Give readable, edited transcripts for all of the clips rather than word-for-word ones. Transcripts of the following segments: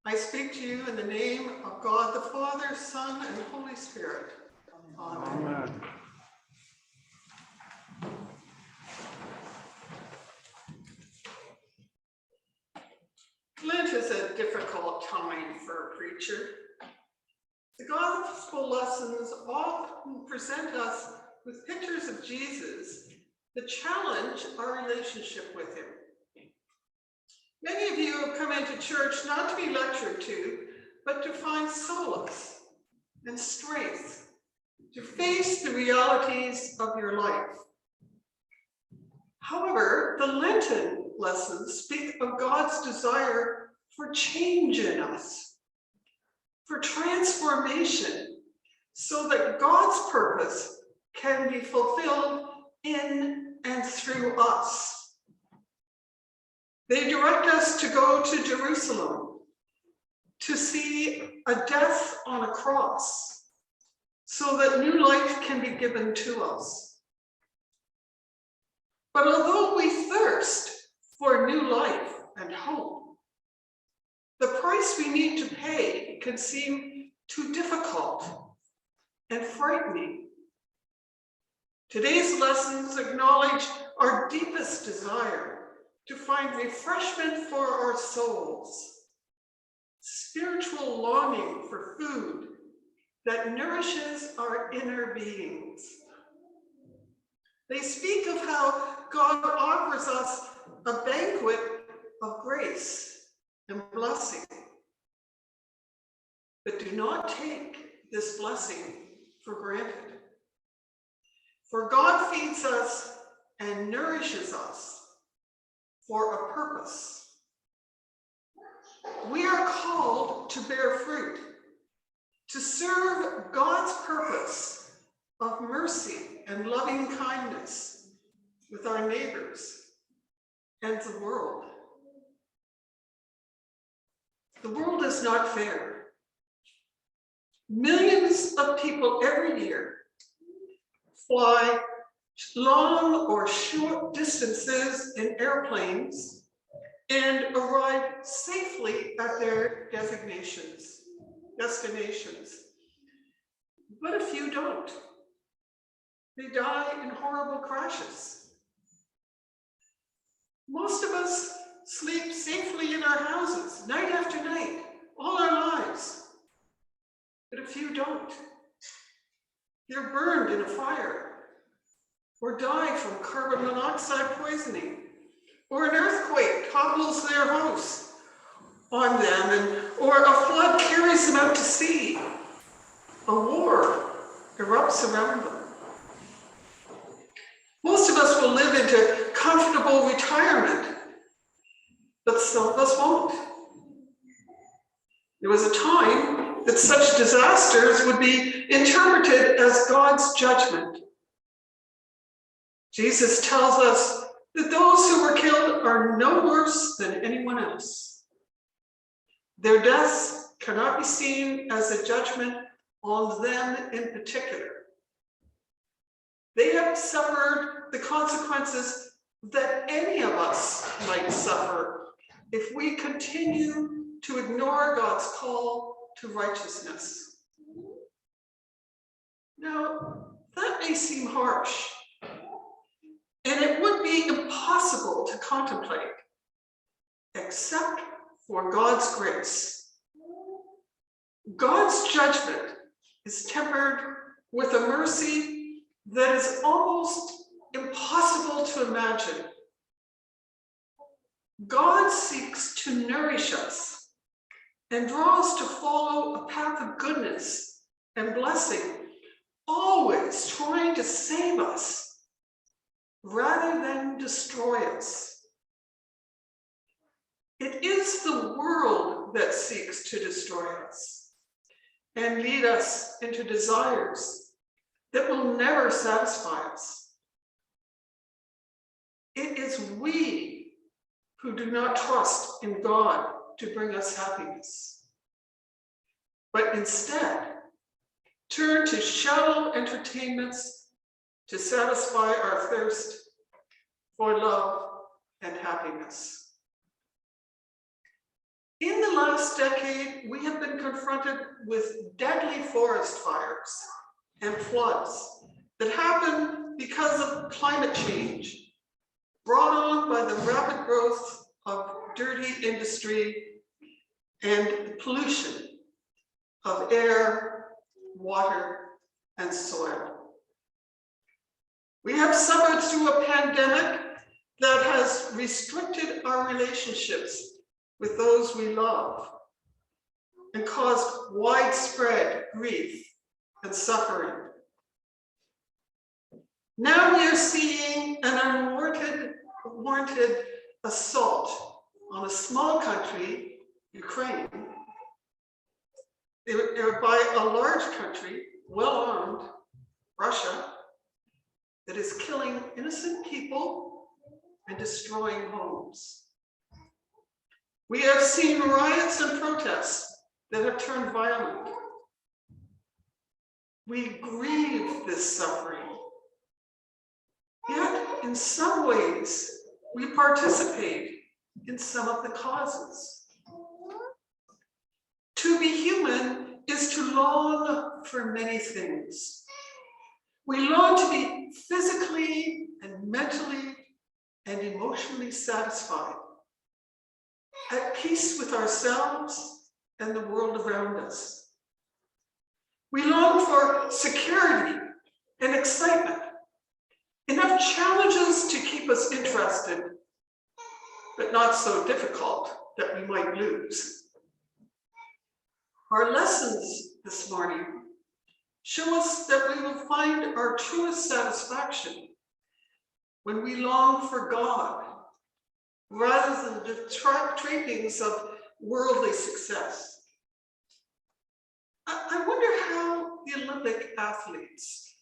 I speak to you in the name of God, the Father, Son, and Holy Spirit. Amen. Amen. Lent is a difficult time for a preacher. The gospel lessons often present us with pictures of Jesus that challenge our relationship with him. Many of you have come into church not to be lectured to, but to find solace and strength to face the realities of your life. However, the Lenten lessons speak of God's desire for change in us, for transformation, so that God's purpose can be fulfilled in and through us. They direct us to go to Jerusalem, to see a death on a cross, so that new life can be given to us. But although we thirst for new life and hope, the price we need to pay can seem too difficult and frightening. Today's lessons acknowledge our deepest desire to find refreshment for our souls, spiritual longing for food that nourishes our inner beings. They speak of how God offers us a banquet of grace and blessing. But do not take this blessing for granted. For God feeds us and nourishes us for a purpose. We are called to bear fruit, to serve God's purpose of mercy and loving kindness with our neighbors and the world. The world is not fair. Millions of people every year fly long or short distances in airplanes and arrive safely at their destinations. But a few don't. They die in horrible crashes. Most of us sleep safely in our houses, night after night, all our lives. But a few don't. They're burned in a fire, or die from carbon monoxide poisoning, or an earthquake topples their house on them, or a flood carries them out to sea. A war erupts around them. Most of us will live into comfortable retirement, but some of us won't. There was a time that such disasters would be interpreted as God's judgment. Jesus tells us that those who were killed are no worse than anyone else. Their deaths cannot be seen as a judgment on them in particular. They have suffered the consequences that any of us might suffer if we continue to ignore God's call to righteousness. Now, that may seem harsh, and it would be impossible to contemplate, except for God's grace. God's judgment is tempered with a mercy that is almost impossible to imagine. God seeks to nourish us and draw us to follow a path of goodness and blessing, always trying to save us rather than destroy us. It is the world that seeks to destroy us. and lead us into desires that will never satisfy us. It is we who do not trust in God to bring us happiness, but instead turn to shallow entertainments to satisfy our thirst for love and happiness. In the last decade, we have been confronted with deadly forest fires and floods that happen because of climate change, brought on by the rapid growth of dirty industry and pollution of air, water, and soil. We have suffered through a pandemic that has restricted our relationships with those we love and caused widespread grief and suffering. Now we are seeing an unwarranted assault on a small country, Ukraine, by a large country, well-armed, Russia, that is killing innocent people and destroying homes. We have seen riots and protests that have turned violent. We grieve this suffering. Yet, in some ways, we participate in some of the causes. To be human is to long for many things. We long to be physically and mentally and emotionally satisfied, at peace with ourselves and the world around us. We long for security and excitement, enough challenges to keep us interested, but not so difficult that we might lose. Our lessons this morning show us that we will find our truest satisfaction when we long for God, rather than the trappings of worldly success. I wonder how the Olympic athletes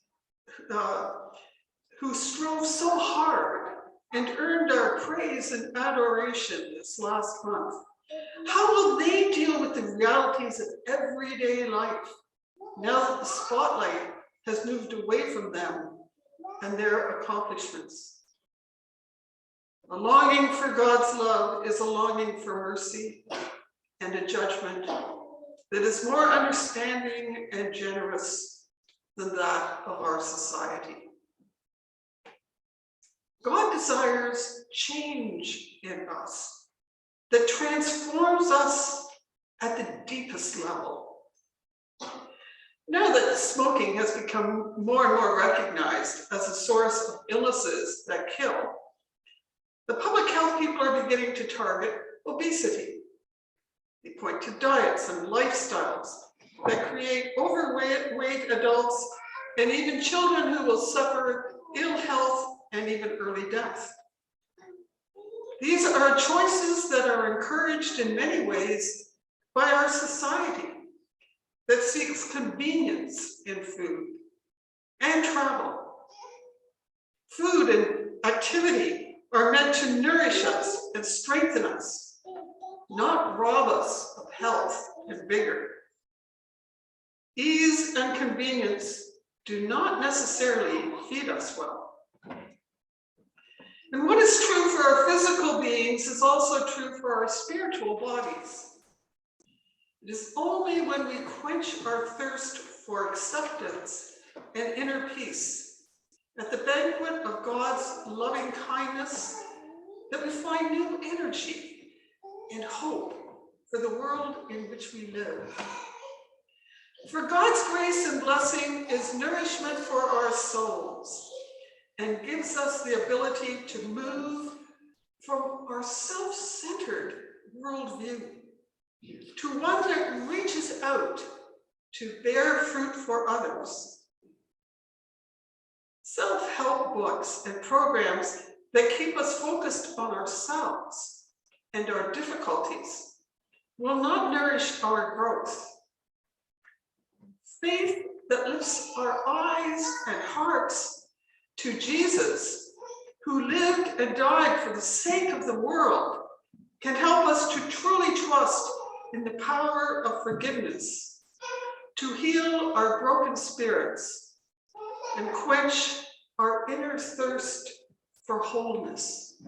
who strove so hard and earned our praise and adoration this last month, how will they deal with the realities of everyday life now that the spotlight has moved away from them and their accomplishments? A longing for God's love is a longing for mercy and a judgment that is more understanding and generous than that of our society. God desires change in us that transforms us at the deepest level. Now that smoking has become more and more recognized as a source of illnesses that kill, the public health people are beginning to target obesity. They point to diets and lifestyles that create overweight adults and even children who will suffer ill health and even early death. These are choices that are encouraged in many ways by our society that seeks convenience in food and travel. Food and activity are meant to nourish us and strengthen us, not rob us of health and vigor. Ease and convenience do not necessarily feed us well. And what is true for our physical beings is also true for our spiritual bodies. It is only when we quench our thirst for acceptance and inner peace at the banquet of God's loving kindness that we find new energy and hope for the world in which we live. For God's grace and blessing is nourishment for our souls and gives us the ability to move from our self-centered worldview to one that reaches out to bear fruit for others. Self-help books and programs that keep us focused on ourselves and our difficulties will not nourish our growth. Faith that lifts our eyes and hearts to Jesus, who lived and died for the sake of the world, can help us to truly trust in the power of forgiveness, to heal our broken spirits and quench our inner thirst for wholeness.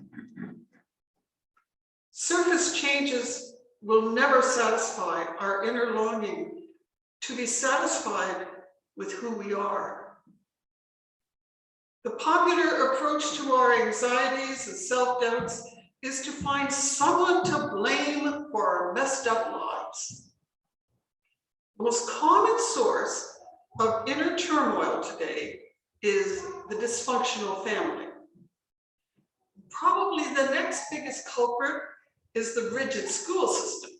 Surface changes will never satisfy our inner longing to be satisfied with who we are. The popular approach to our anxieties and self-doubts is to find someone to blame for our messed up lives. The most common source of inner turmoil today is the dysfunctional family. Probably the next biggest culprit is the rigid school system.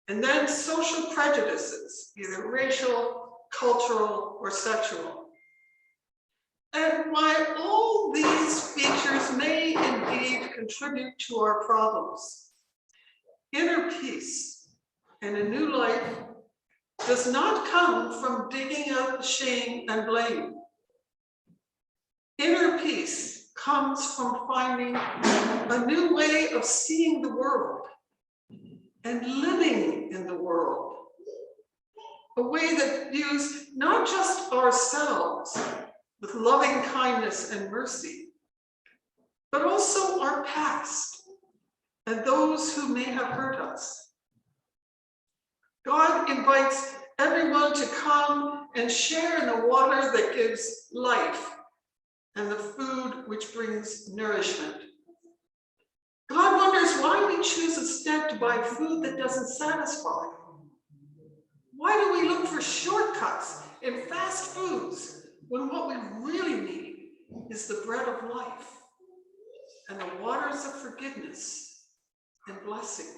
And then social prejudices, either racial, cultural, or sexual. And while all these features may indeed contribute to our problems, inner peace and a new life does not come from digging out the shame and blame. Inner peace comes from finding a new way of seeing the world and living in the world. A way that views not just ourselves with loving kindness and mercy, but also our past and those who may have hurt us. God invites everyone to come and share in the water that gives life and the food which brings nourishment. God wonders why we choose instead to buy food that doesn't satisfy. Why do we look for shortcuts in fast foods when what we really need is the bread of life and the waters of forgiveness and blessing?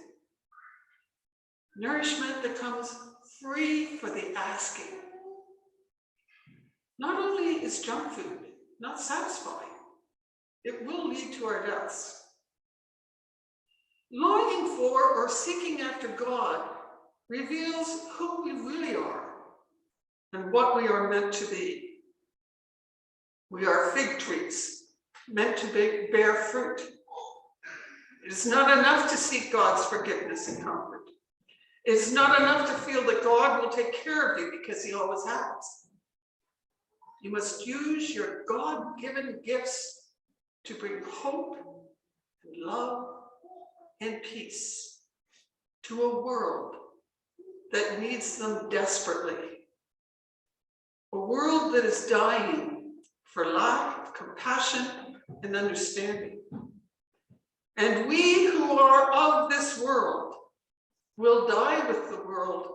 Nourishment that comes free for the asking. Not only is junk food not satisfying, it will lead to our deaths. Longing for or seeking after God reveals who we really are and what we are meant to be. We are fig trees, meant to bear fruit. It is not enough to seek God's forgiveness and comfort. It is not enough to feel that God will take care of you because he always has. You must use your God-given gifts to bring hope and love and peace to a world that needs them desperately. A world that is dying for lack of compassion and understanding. And we who are of this world will die with the world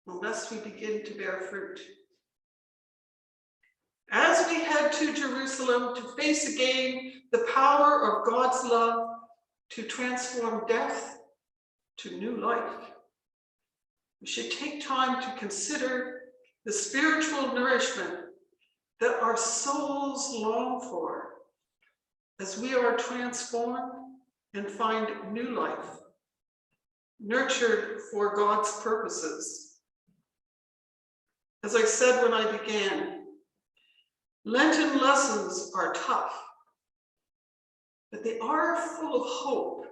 unless we begin to bear fruit. As we head to Jerusalem to face again the power of God's love to transform death to new life, we should take time to consider the spiritual nourishment that our souls long for as we are transformed and find new life, nurtured for God's purposes. As I said when I began, Lenten lessons are tough, but they are full of hope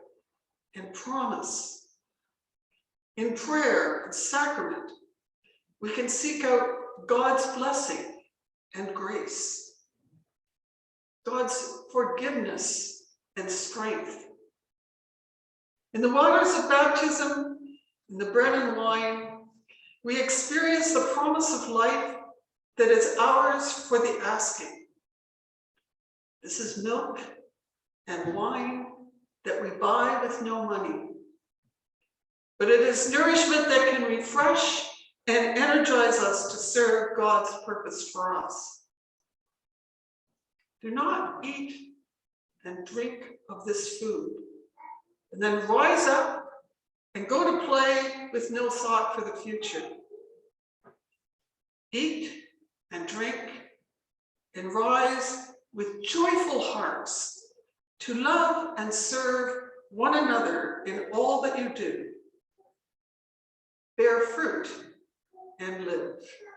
and promise. In prayer and sacrament, we can seek out God's blessing and grace, God's forgiveness and strength. In the waters of baptism, in the bread and wine, we experience the promise of life that is ours for the asking. This is milk and wine that we buy with no money. But it is nourishment that can refresh and energize us to serve God's purpose for us. Do not eat and drink of this food, and then rise up and go to play with no thought for the future. Eat and drink and rise with joyful hearts to love and serve one another in all that you do. Bear fruit and live.